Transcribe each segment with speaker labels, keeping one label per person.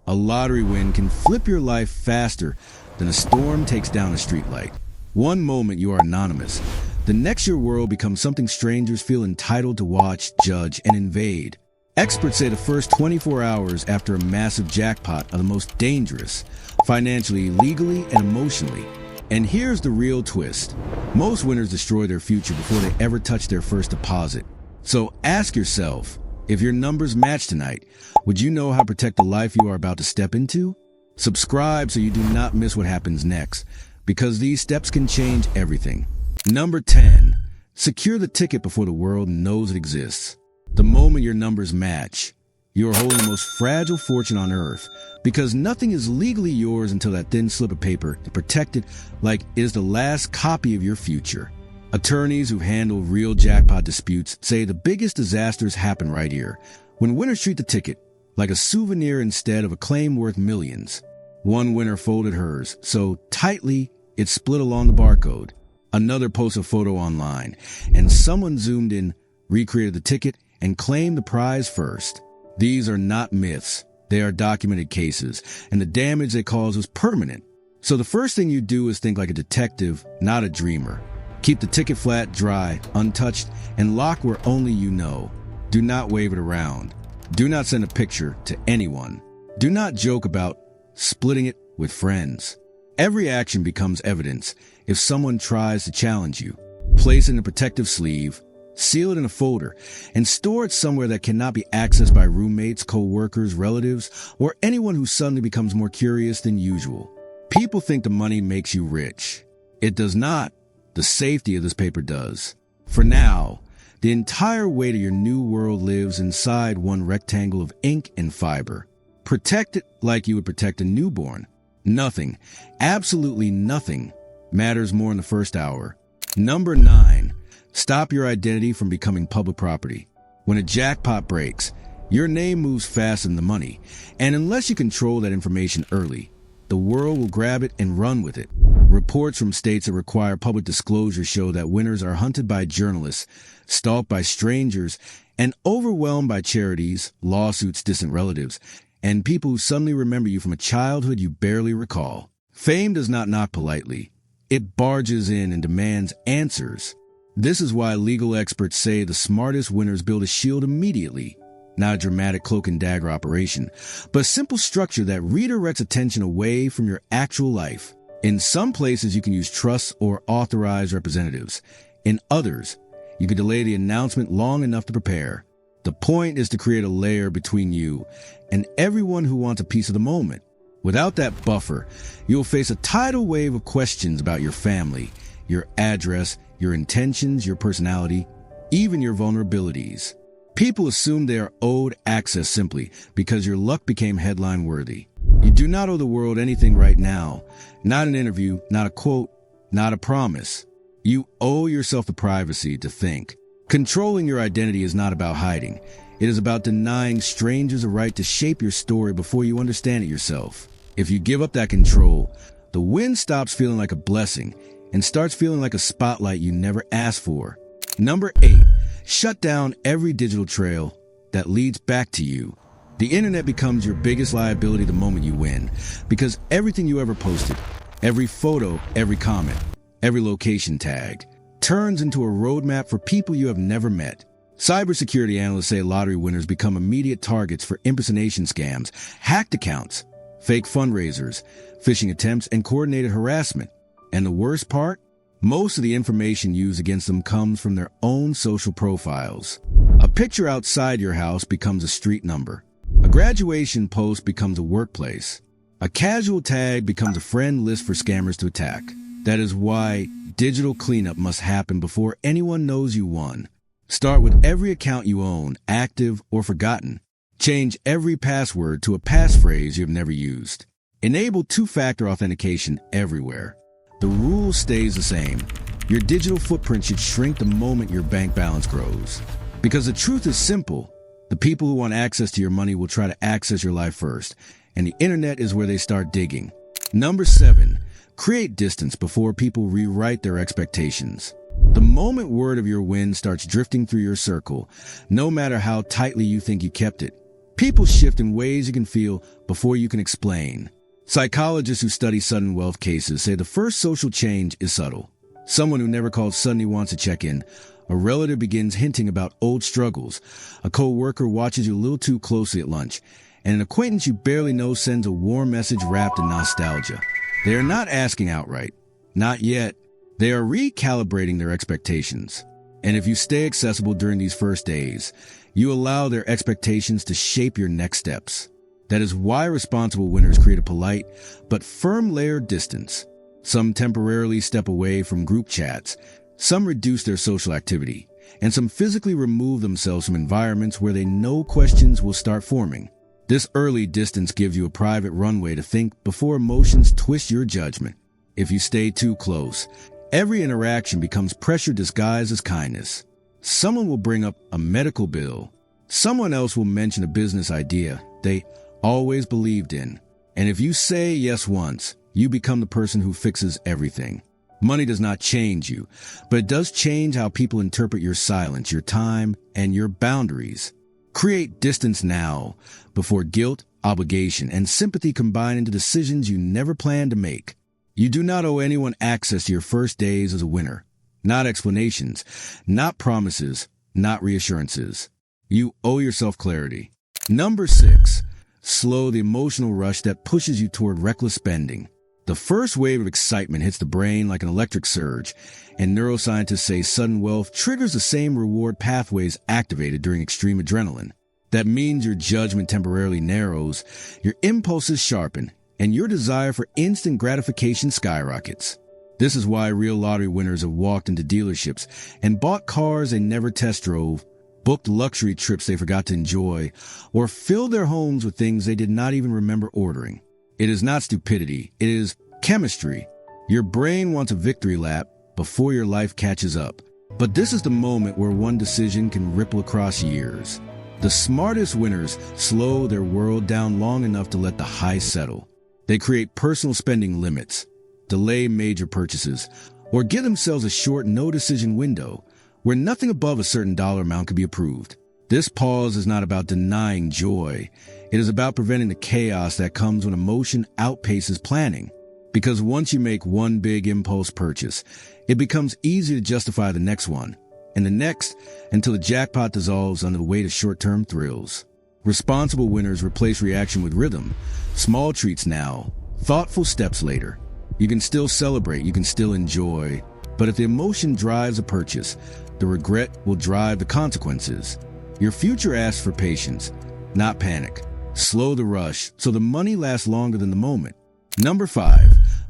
Speaker 1: A lottery win can flip your life faster than a storm takes down a streetlight. One moment you are anonymous. The next your world becomes something strangers feel entitled to watch, judge, and invade. Experts say the first 24 hours after a massive jackpot are the most dangerous, financially, legally, and emotionally. And here's the real twist. Most winners destroy their future before they ever touch their first deposit. So ask yourself, if your numbers match tonight, would you know how to protect the life you are about to step into? Subscribe so you do not miss what happens next, because these steps can change everything. Number 10. Secure the ticket before the world knows it exists. The moment your numbers match, you are holding the most fragile fortune on earth, because nothing is legally yours until that thin slip of paper to protect it like it is the last copy of your future. Attorneys who handle real jackpot disputes say the biggest disasters happen right here, when winners treat the ticket like a souvenir instead of a claim worth millions. One winner folded hers so tightly it split along the barcode. Another posted a photo online, and someone zoomed in, recreated the ticket, and claimed the prize first. These are not myths. They are documented cases, and the damage they cause was permanent. So the first thing you do is think like a detective, not a dreamer. Keep the ticket flat, dry, untouched, and locked where only you know. Do not wave it around. Do not send a picture to anyone. Do not joke about splitting it with friends. Every action becomes evidence if someone tries to challenge you. Place it in a protective sleeve, seal it in a folder, and store it somewhere that cannot be accessed by roommates, co-workers, relatives, or anyone who suddenly becomes more curious than usual. People think the money makes you rich. It does not. The safety of this paper does. For now, the entire weight of your new world lives inside one rectangle of ink and fiber. Protect it like you would protect a newborn. Nothing, absolutely nothing, matters more in the first hour. Number 9. Stop your identity from becoming public property. When a jackpot breaks, your name moves faster than the money, and unless you control that information early, the world will grab it and run with it. Reports from states that require public disclosure show that winners are hunted by journalists, stalked by strangers, and overwhelmed by charities, lawsuits, distant relatives, and people who suddenly remember you from a childhood you barely recall. Fame does not knock politely. It barges in and demands answers. This is why legal experts say the smartest winners build a shield immediately. Not a dramatic cloak and dagger operation, but a simple structure that redirects attention away from your actual life. In some places, you can use trusts or authorized representatives. In others, you can delay the announcement long enough to prepare. The point is to create a layer between you and everyone who wants a piece of the moment. Without that buffer, you'll face a tidal wave of questions about your family, your address, your intentions, your personality, even your vulnerabilities. People assume they are owed access simply because your luck became headline worthy. You do not owe the world anything right now. Not an interview, not a quote, not a promise. You owe yourself the privacy to think. Controlling your identity is not about hiding. It is about denying strangers a right to shape your story before you understand it yourself. If you give up that control, the win stops feeling like a blessing and starts feeling like a spotlight you never asked for. Number 8. Shut down every digital trail that leads back to you. The internet becomes your biggest liability the moment you win, because everything you ever posted, every photo, every comment, every location tagged, turns into a roadmap for people you have never met. Cybersecurity analysts say lottery winners become immediate targets for impersonation scams, hacked accounts, fake fundraisers, phishing attempts, and coordinated harassment. And the worst part? Most of the information used against them comes from their own social profiles. A picture outside your house becomes a street number. A graduation post becomes a workplace. A casual tag becomes a friend list for scammers to attack. That is why digital cleanup must happen before anyone knows you won. Start with every account you own, active or forgotten. Change every password to a passphrase you have never used. Enable two-factor authentication everywhere. The rule stays the same. Your digital footprint should shrink the moment your bank balance grows. Because the truth is simple. The people who want access to your money will try to access your life first, and the internet is where they start digging. Number 7, create distance before people rewrite their expectations. The moment word of your win starts drifting through your circle, no matter how tightly you think you kept it, People shift in ways you can feel before you can explain. Psychologists who study sudden wealth cases say the first social change is subtle. Someone who never called suddenly wants to check in. A relative begins hinting about old struggles. A co-worker watches you a little too closely at lunch. And an acquaintance you barely know sends a warm message wrapped in nostalgia. They are not asking outright. Not yet. They are recalibrating their expectations. And if you stay accessible during these first days, you allow their expectations to shape your next steps. That is why responsible winners create a polite but firm layered distance. Some temporarily step away from group chats. Some reduce their social activity. And some physically remove themselves from environments where they know questions will start forming. This early distance gives you a private runway to think before emotions twist your judgment. If you stay too close, every interaction becomes pressure disguised as kindness. Someone will bring up a medical bill. Someone else will mention a business idea they always believed in. And if you say yes once, you become the person who fixes everything. Money does not change you, but it does change how people interpret your silence, your time, and your boundaries. Create distance now, before guilt, obligation, and sympathy combine into decisions you never planned to make. You do not owe anyone access to your first days as a winner. Not explanations, not promises, not reassurances. You owe yourself clarity. Number 6, slow the emotional rush that pushes you toward reckless spending. The first wave of excitement hits the brain like an electric surge, and neuroscientists say sudden wealth triggers the same reward pathways activated during extreme adrenaline. That means your judgment temporarily narrows, your impulses sharpen, and your desire for instant gratification skyrockets. This is why real lottery winners have walked into dealerships and bought cars they never test drove, booked luxury trips they forgot to enjoy, or filled their homes with things they did not even remember ordering. It is not stupidity, it is chemistry. Your brain wants a victory lap before your life catches up. But this is the moment where one decision can ripple across years. The smartest winners slow their world down long enough to let the highs settle. They create personal spending limits, delay major purchases, or give themselves a short no-decision window where nothing above a certain dollar amount can be approved. This pause is not about denying joy. It is about preventing the chaos that comes when emotion outpaces planning. Because once you make one big impulse purchase, it becomes easy to justify the next one, and the next, until the jackpot dissolves under the weight of short-term thrills. Responsible winners replace reaction with rhythm. Small treats now, thoughtful steps later. You can still celebrate, you can still enjoy, but if the emotion drives a purchase, the regret will drive the consequences. Your future asks for patience, not panic. Slow the rush so the money lasts longer than the moment. Number 5,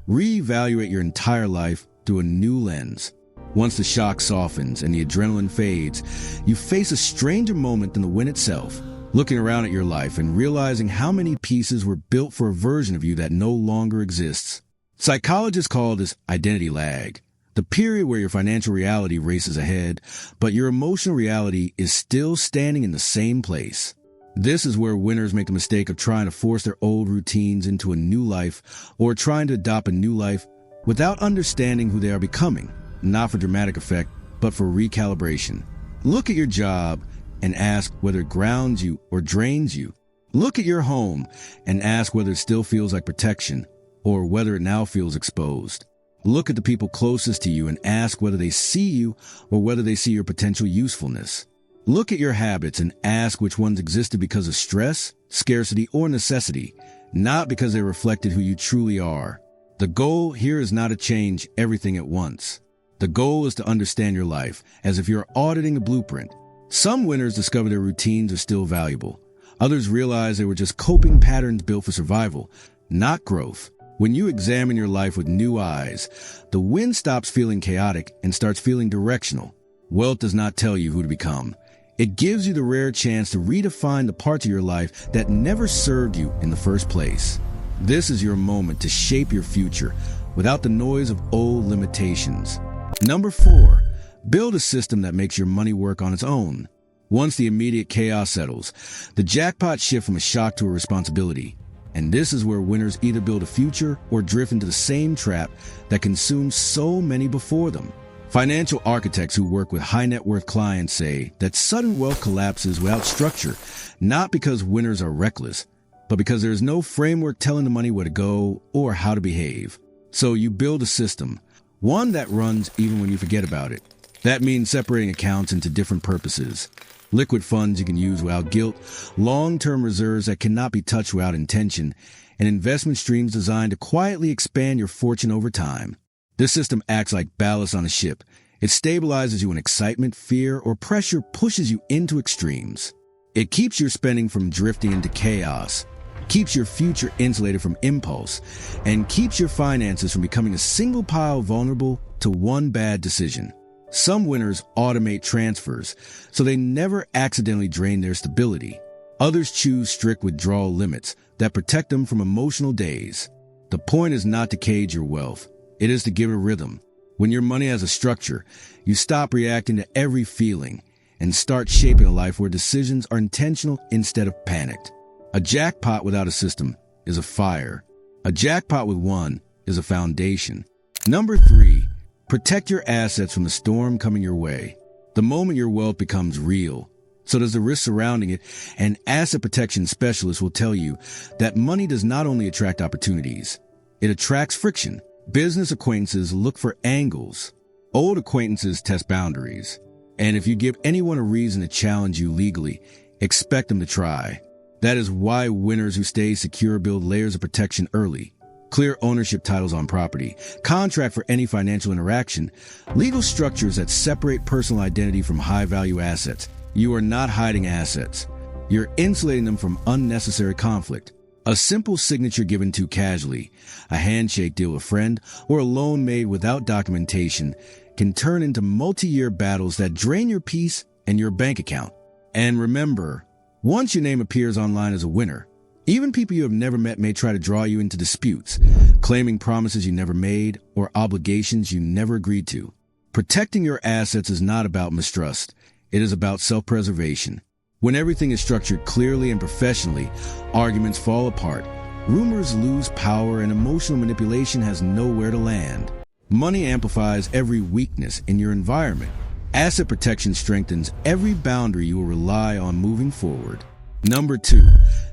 Speaker 1: reevaluate your entire life through a new lens. Once the shock softens and the adrenaline fades, you face a stranger moment than the win itself. Looking around at your life and realizing how many pieces were built for a version of you that no longer exists. Psychologists call this identity lag. The period where your financial reality races ahead, but your emotional reality is still standing in the same place. This is where winners make the mistake of trying to force their old routines into a new life or trying to adopt a new life without understanding who they are becoming, not for dramatic effect, but for recalibration. Look at your job and ask whether it grounds you or drains you. Look at your home and ask whether it still feels like protection or whether it now feels exposed. Look at the people closest to you and ask whether they see you or whether they see your potential usefulness. Look at your habits and ask which ones existed because of stress, scarcity, or necessity, not because they reflected who you truly are. The goal here is not to change everything at once. The goal is to understand your life as if you're auditing a blueprint. Some winners discover their routines are still valuable. Others realize they were just coping patterns built for survival, not growth. When you examine your life with new eyes, the win stops feeling chaotic and starts feeling directional. Wealth does not tell you who to become. It gives you the rare chance to redefine the parts of your life that never served you in the first place. This is your moment to shape your future without the noise of old limitations. Number 4, build a system that makes your money work on its own. Once the immediate chaos settles, the jackpot shifts from a shock to a responsibility. And this is where winners either build a future or drift into the same trap that consumed so many before them. Financial architects who work with high net worth clients say that sudden wealth collapses without structure, not because winners are reckless, but because there is no framework telling the money where to go or how to behave. So you build a system, one that runs even when you forget about it. That means separating accounts into different purposes. Liquid funds you can use without guilt, long-term reserves that cannot be touched without intention, and investment streams designed to quietly expand your fortune over time. This system acts like ballast on a ship. It stabilizes you when excitement, fear, or pressure pushes you into extremes. It keeps your spending from drifting into chaos, keeps your future insulated from impulse, and keeps your finances from becoming a single pile vulnerable to one bad decision. Some winners automate transfers, so they never accidentally drain their stability. Others choose strict withdrawal limits that protect them from emotional days. The point is not to cage your wealth. It is to give it a rhythm. When your money has a structure, you stop reacting to every feeling and start shaping a life where decisions are intentional instead of panicked. A jackpot without a system is a fire. A jackpot with one is a foundation. Number 3, protect your assets from the storm coming your way. The moment your wealth becomes real, so does the risk surrounding it, and asset protection specialists will tell you that money does not only attract opportunities, it attracts friction. Business acquaintances look for angles. Old acquaintances test boundaries. And if you give anyone a reason to challenge you legally, expect them to try. That is why winners who stay secure build layers of protection early. Clear ownership titles on property, contract for any financial interaction, legal structures that separate personal identity from high-value assets. You are not hiding assets. You're insulating them from unnecessary conflict. A simple signature given too casually, a handshake deal with a friend, or a loan made without documentation can turn into multi-year battles that drain your peace and your bank account. And remember, once your name appears online as a winner, even people you have never met may try to draw you into disputes, claiming promises you never made or obligations you never agreed to. Protecting your assets is not about mistrust. It is about self-preservation. When everything is structured clearly and professionally, arguments fall apart, rumors lose power, and emotional manipulation has nowhere to land. Money amplifies every weakness in your environment. Asset protection strengthens every boundary you will rely on moving forward. Number 2,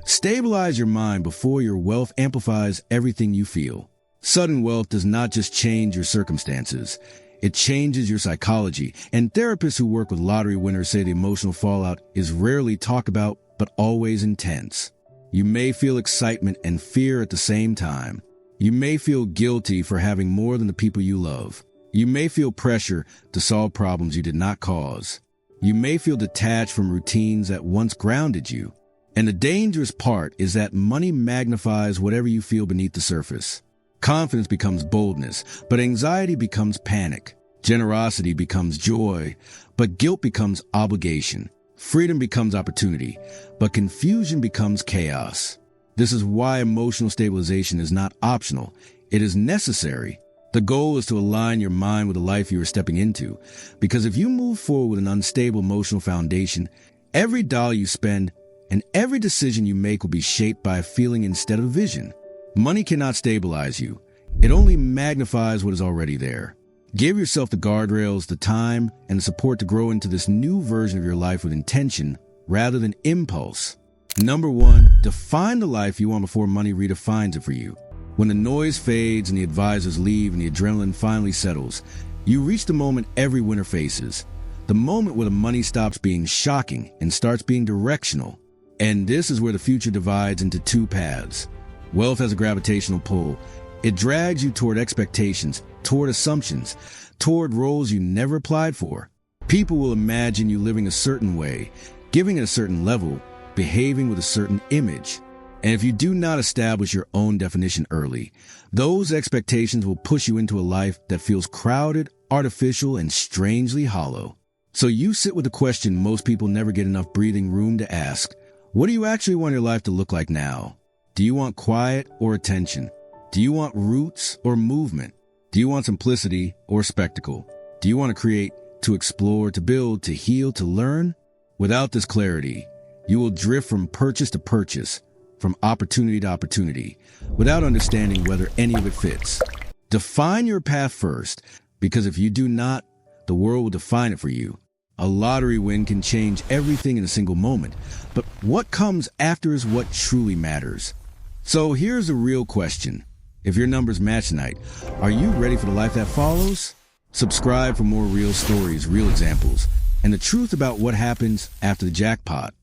Speaker 1: stabilize your mind before your wealth amplifies everything you feel. Sudden wealth does not just change your circumstances. It changes your psychology, and therapists who work with lottery winners say the emotional fallout is rarely talked about, but always intense. You may feel excitement and fear at the same time. You may feel guilty for having more than the people you love. You may feel pressure to solve problems you did not cause. You may feel detached from routines that once grounded you. And the dangerous part is that money magnifies whatever you feel beneath the surface. Confidence becomes boldness, but anxiety becomes panic. Generosity becomes joy, but guilt becomes obligation. Freedom becomes opportunity, but confusion becomes chaos. This is why emotional stabilization is not optional. It is necessary. The goal is to align your mind with the life you are stepping into, because if you move forward with an unstable emotional foundation, every dollar you spend and every decision you make will be shaped by a feeling instead of vision. Money cannot stabilize you. It only magnifies what is already there. Give yourself the guardrails, the time, and the support to grow into this new version of your life with intention rather than impulse. Number 1, define the life you want before money redefines it for you. When the noise fades and the advisors leave and the adrenaline finally settles, you reach the moment every winner faces. The moment where the money stops being shocking and starts being directional. And this is where the future divides into 2 paths. Wealth has a gravitational pull. It drags you toward expectations, toward assumptions, toward roles you never applied for. People will imagine you living a certain way, giving at a certain level, behaving with a certain image. And if you do not establish your own definition early, those expectations will push you into a life that feels crowded, artificial, and strangely hollow. So you sit with the question most people never get enough breathing room to ask. What do you actually want your life to look like now? Do you want quiet or attention? Do you want roots or movement? Do you want simplicity or spectacle? Do you want to create, to explore, to build, to heal, to learn? Without this clarity, you will drift from purchase to purchase, from opportunity to opportunity, without understanding whether any of it fits. Define your path first, because if you do not, the world will define it for you. A lottery win can change everything in a single moment, but what comes after is what truly matters. So here's a real question. If your numbers match tonight, are you ready for the life that follows? Subscribe for more real stories, real examples, and the truth about what happens after the jackpot.